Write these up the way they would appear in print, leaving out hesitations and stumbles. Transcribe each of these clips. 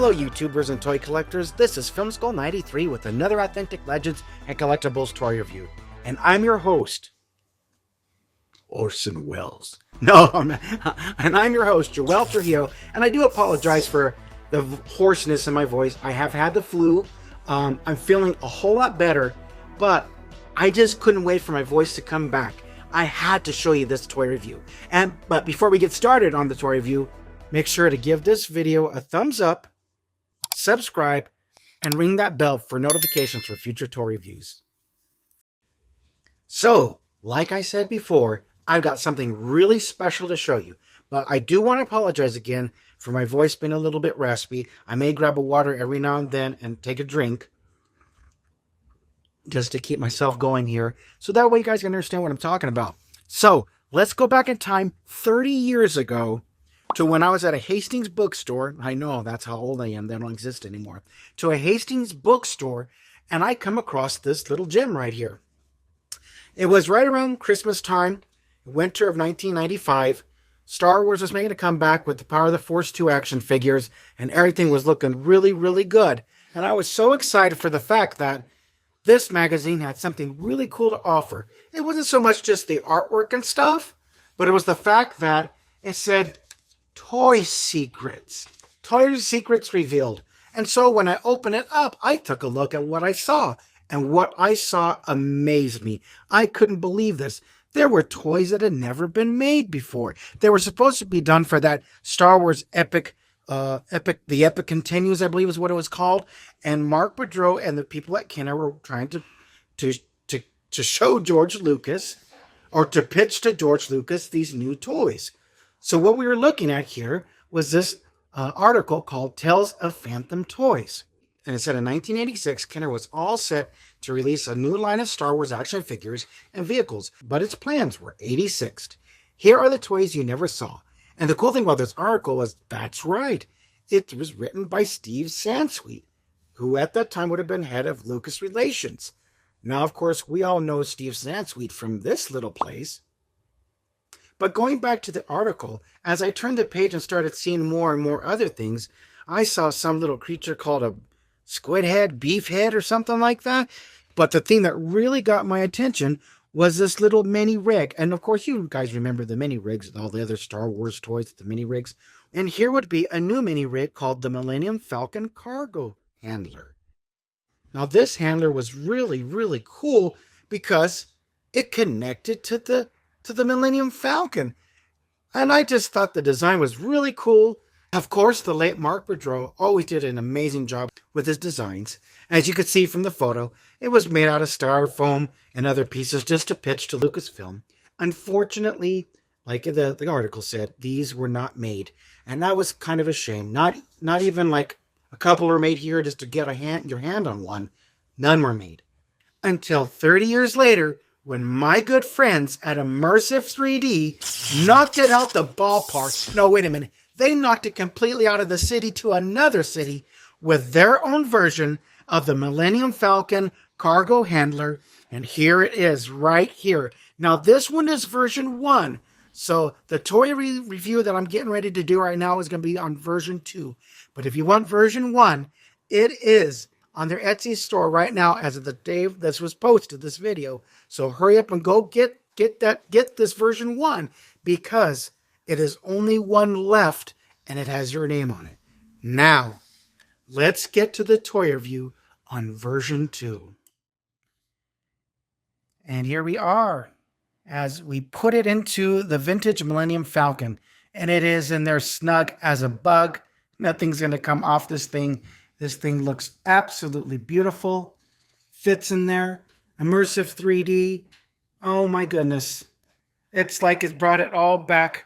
Hello YouTubers and toy collectors, this is FilmSkull93 with another authentic Legends and Collectibles toy review. And I'm your host, Orson Welles. No, I'm not. And I'm your host, Joel Trujillo, and I do apologize for the hoarseness in my voice. I have had the flu. I'm feeling a whole lot better, but I just couldn't wait for my voice to come back. I had to show you this toy review. But before we get started on the toy review, make sure to give this video a thumbs up, subscribe, and ring that bell for notifications for future toy reviews. So, like I said before, I've got something really special to show you. But I do want to apologize again for my voice being a little bit raspy. I may grab a water every now and then and take a drink just to keep myself going here, so that way you guys can understand what I'm talking about. So, let's go back in time 30 years ago to when I was at a Hastings bookstore. I know, that's how old I am. They don't exist anymore. To a Hastings bookstore, and I come across this little gem right here. It was right around Christmas time, winter of 1995. Star Wars was making a comeback with the Power of the Force 2 action figures, and everything was looking really, really good. And I was so excited for the fact that this magazine had something really cool to offer. It wasn't so much just the artwork and stuff, but it was the fact that it said Toy Secrets. Toy Secrets revealed. And so when I opened it up, I took a look at what I saw. And what I saw amazed me. I couldn't believe this. There were toys that had never been made before. They were supposed to be done for that Star Wars Epic, The Epic Continues, I believe is what it was called. And Mark Boudreau and the people at Kenner were trying to show George Lucas, or to pitch to George Lucas, these new toys. So what we were looking at here was this article called Tales of Phantom Toys. And it said in 1986, Kenner was all set to release a new line of Star Wars action figures and vehicles, but its plans were 86'd. Here are the toys you never saw. And the cool thing about this article is, that's right, it was written by Steve Sansweet, who at that time would have been head of Lucas Relations. Now, of course, we all know Steve Sansweet from this little place. But going back to the article, as I turned the page and started seeing more and more other things, I saw some little creature called a squid head, beef head, or something like that. But the thing that really got my attention was this little mini rig. And of course, you guys remember the mini rigs and all the other Star Wars toys, the mini rigs. And here would be a new mini rig called the Millennium Falcon Cargo Handler. Now, this handler was really, really cool because it connected to the Millennium Falcon. And I just thought the design was really cool. Of course, the late Mark Boudreau always did an amazing job with his designs. As you could see from the photo, it was made out of styrofoam and other pieces just to pitch to Lucasfilm. Unfortunately, like the article said, these were not made. And that was kind of a shame. Not even like a couple were made here just to get your hand on one. None were made. Until 30 years later, when my good friends at Immersive 3D knocked it out the ballpark. No, wait a minute. They knocked it completely out of the city to another city with their own version of the Millennium Falcon Cargo Handler. And here it is, right here. Now, this one is version 1. So the toy review that I'm getting ready to do right now is going to be on version 2. But if you want version 1, it is on their Etsy store right now as of the day this was posted, this video. So hurry up and go get this version 1, because it is only one left, and it has your name on it. Now, let's get to the toy review on version 2. And here we are, as we put it into the vintage Millennium Falcon. And it is in there snug as a bug. Nothing's going to come off this thing. This thing looks absolutely beautiful. Fits in there. Immersive 3D. Oh my goodness. It's like it brought it all back.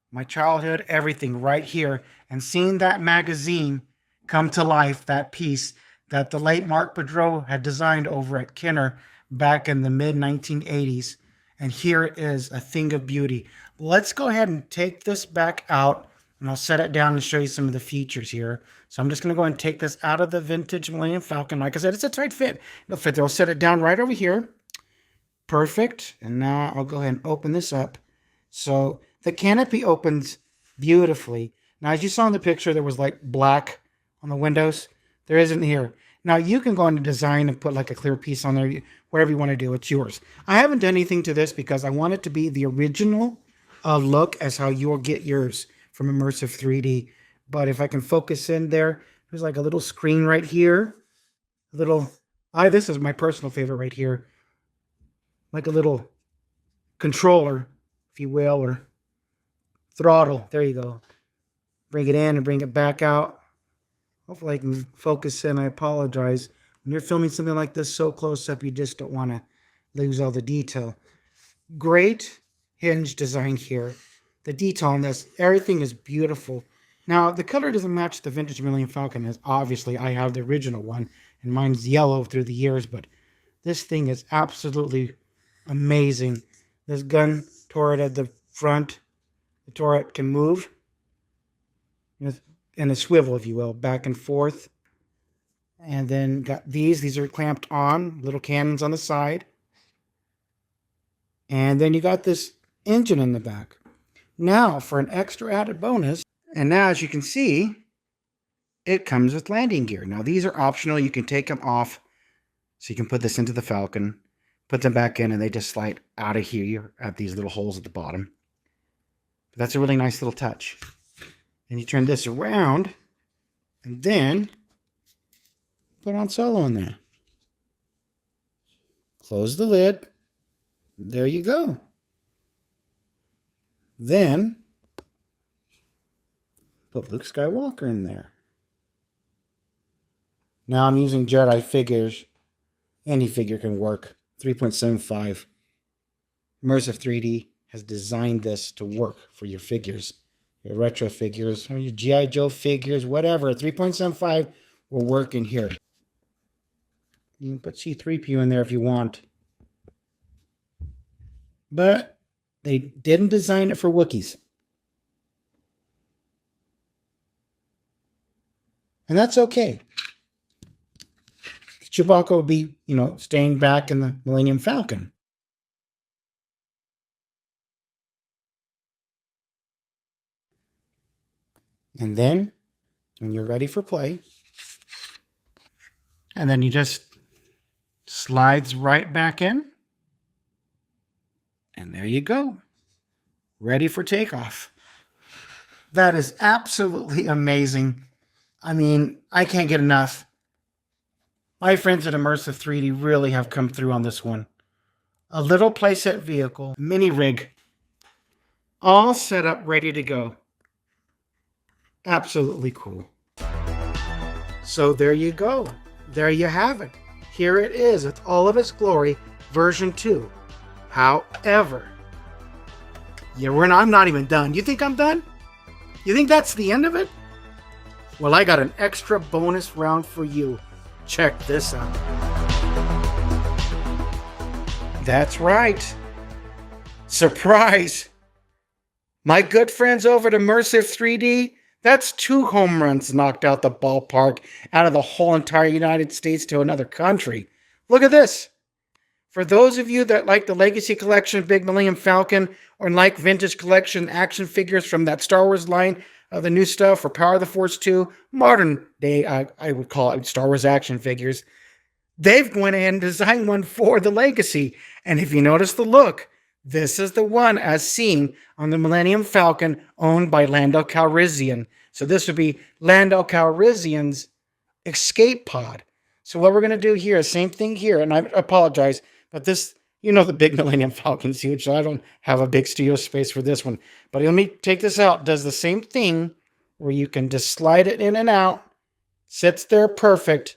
My childhood, everything right here. And seeing that magazine come to life, that piece that the late Mark Boudreau had designed over at Kenner back in the mid-1980s. And here it is, a thing of beauty. Let's go ahead and take this back out, and I'll set it down and show you some of the features here. So I'm just going to go ahead and take this out of the vintage Millennium Falcon. Like I said, it's a tight fit. It'll fit there. I'll set it down right over here. Perfect. And now I'll go ahead and open this up. So the canopy opens beautifully. Now, as you saw in the picture, there was like black on the windows. There isn't here. Now you can go into design and put like a clear piece on there, whatever you want to do. It's yours. I haven't done anything to this because I want it to be the original look as how you'll get yours from Immersive 3D. But if I can focus in there, there's like a little screen right here. A little, this is my personal favorite right here. Like a little controller, if you will, or throttle. There you go. Bring it in and bring it back out. Hopefully I can focus in. I apologize. When you're filming something like this so close up, you just don't want to lose all the detail. Great hinge design here. The detail on this, everything is beautiful. Now, the color doesn't match the vintage Millennium Falcon, as obviously I have the original one, and mine's yellow through the years, but this thing is absolutely amazing. This gun turret at the front, the turret can move in a swivel, if you will, back and forth. And then got these are clamped on, little cannons on the side. And then you got this engine in the back. Now, for an extra added bonus, and now as you can see, it comes with landing gear. Now, these are optional. You can take them off. So you can put this into the Falcon, put them back in, and they just slide out of here at these little holes at the bottom. But that's a really nice little touch. And you turn this around, and then put on Solo in there. Close the lid. There you go. Then put Luke Skywalker in there. Now I'm using Jedi figures. Any figure can work. 3.75. Immersive 3D has designed this to work for your figures. Your retro figures, or your G.I. Joe figures, whatever. 3.75 will work in here. You can put C-3PO in there if you want. But they didn't design it for Wookiees. And that's okay. Chewbacca will be, staying back in the Millennium Falcon. And then, when you're ready for play, and then you just slides right back in. And there you go. Ready for takeoff. That is absolutely amazing. I mean, I can't get enough. My friends at Immersive 3D really have come through on this one. A little playset vehicle, mini rig, all set up, ready to go. Absolutely cool. So there you go. There you have it. Here it is with all of its glory, version 2. However, I'm not even done. You think I'm done? You think that's the end of it? Well, I got an extra bonus round for you. Check this out. That's right. Surprise. My good friends over at Immersive 3D, that's 2 home runs knocked out the ballpark out of the whole entire United States to another country. Look at this. For those of you that like the Legacy Collection Big Millennium Falcon or like vintage collection action figures from that Star Wars line, the new stuff for Power of the Force 2, modern day, I would call it Star Wars action figures, they've went ahead and designed one for the Legacy. And if you notice the look, this is the one as seen on the Millennium Falcon owned by Lando Calrissian. So this would be Lando Calrissian's escape pod. So what we're going to do here, same thing here, and I apologize, but this, the big Millennium Falcon's huge, so I don't have a big studio space for this one. But let me take this out. It does the same thing where you can just slide it in and out. Sits there perfect.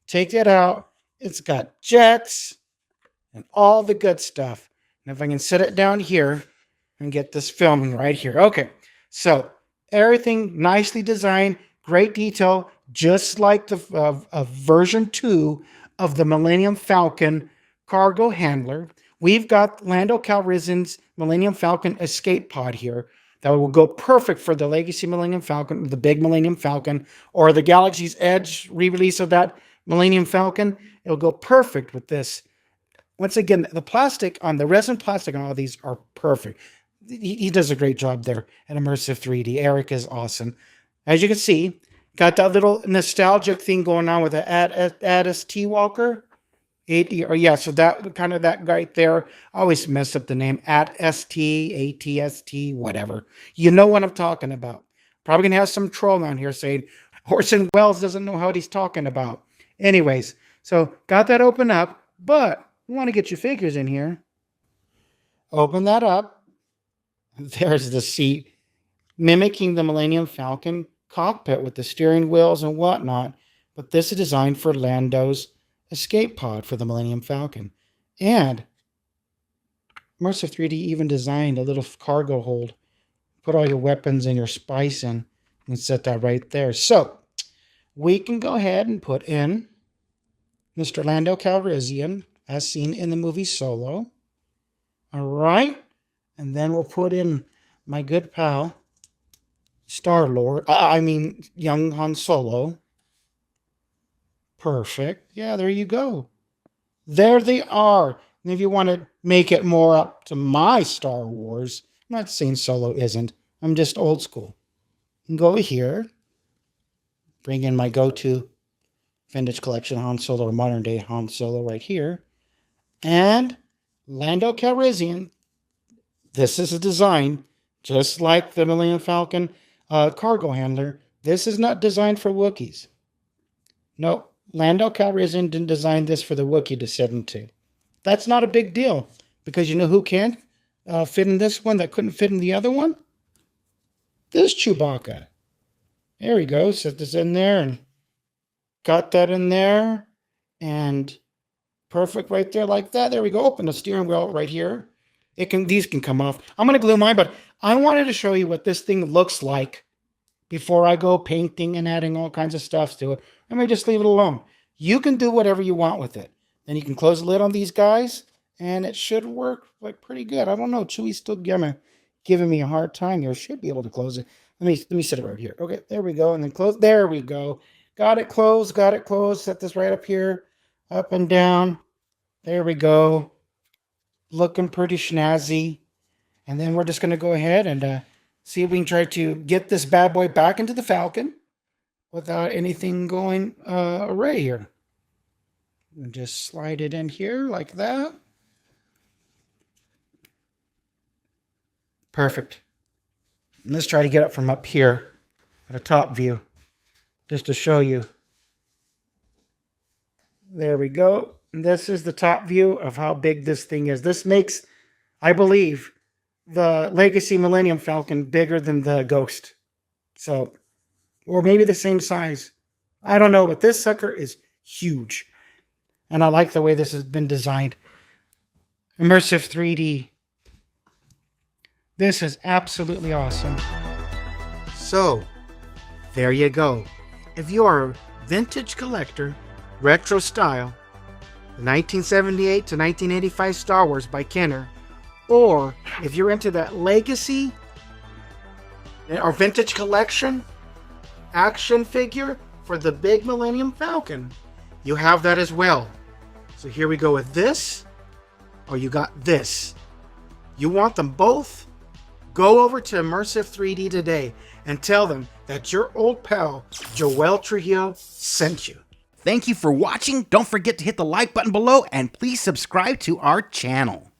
Take it out. It's got jets and all the good stuff. And if I can set it down here and get this filming right here. Okay, so everything nicely designed, great detail, just like the version 2 of the Millennium Falcon Cargo Handler. We've got Lando Calrissian's Millennium Falcon escape pod here that will go perfect for the Legacy Millennium Falcon, the big Millennium Falcon, or the Galaxy's Edge re-release of that Millennium Falcon. It'll go perfect with this. Once again, the plastic on the resin plastic on all these are perfect. He does a great job there at Immersive 3D. Eric is awesome. As you can see, Got that little nostalgic thing going on with the Addis T Walker. 80, or yeah, so that kind of that right there. I always mess up the name. At ST, ATST, whatever. You know what I'm talking about. Probably gonna have some troll on here saying Orson Welles doesn't know what he's talking about. Anyways, so got that open up, but we want to get your figures in here. Open that up. There's the seat, mimicking the Millennium Falcon cockpit with the steering wheels and whatnot. But this is designed for Lando's escape pod for the Millennium Falcon. And Immersive 3D even designed a little cargo hold. Put all your weapons and your spice in and set that right there. So we can go ahead and put in Mr. Lando Calrissian as seen in the movie Solo. All right. And then we'll put in my good pal, Star-Lord. Young Han Solo. Perfect. Yeah, there you go. There they are. And if you want to make it more up to my Star Wars, I'm not saying Solo isn't. I'm just old school. You can go here. Bring in my go-to vintage collection Han Solo or modern day Han Solo right here. And Lando Calrissian. This is a design just like the Millennium Falcon Cargo Handler. This is not designed for Wookiees. No, Lando Calrissian didn't design this for the Wookiee to sit into. That's not a big deal, because you know who can't fit in this one that couldn't fit in the other one? This Chewbacca. There we go. Set this in there and got that in there. And perfect right there like that. There we go. Open the steering wheel right here. These can come off. I'm going to glue mine, but I wanted to show you what this thing looks like before I go painting and adding all kinds of stuff to it. I may just leave it alone. You can do whatever you want with it. Then you can close the lid on these guys, and it should work like pretty good. I don't know. Chewie's still giving me a hard time here. Should be able to close it. Let me set it right here. Okay, there we go. And then close. There we go. Got it closed. Got it closed. Set this right up here. Up and down. There we go. Looking pretty snazzy. And then we're just going to go ahead and see if we can try to get this bad boy back into the Falcon without anything going awry here. And just slide it in here like that. Perfect. And let's try to get it from up here at a top view, just to show you. There we go. And this is the top view of how big this thing is. This makes, I believe, the Legacy Millennium Falcon bigger than the Ghost. So, or maybe the same size. I don't know, but this sucker is huge. And I like the way this has been designed. Immersive 3D. This is absolutely awesome. So, there you go. If you are a vintage collector, retro style, 1978 to 1985 Star Wars by Kenner, or if you're into that legacy or vintage collection action figure for the big Millennium Falcon, you have that as well. So here we go with this, or you got this. You want them both? Go over to Immersive 3D today and tell them that your old pal Joel Trujillo sent you. Thank you for watching. Don't forget to hit the like button below and please subscribe to our channel.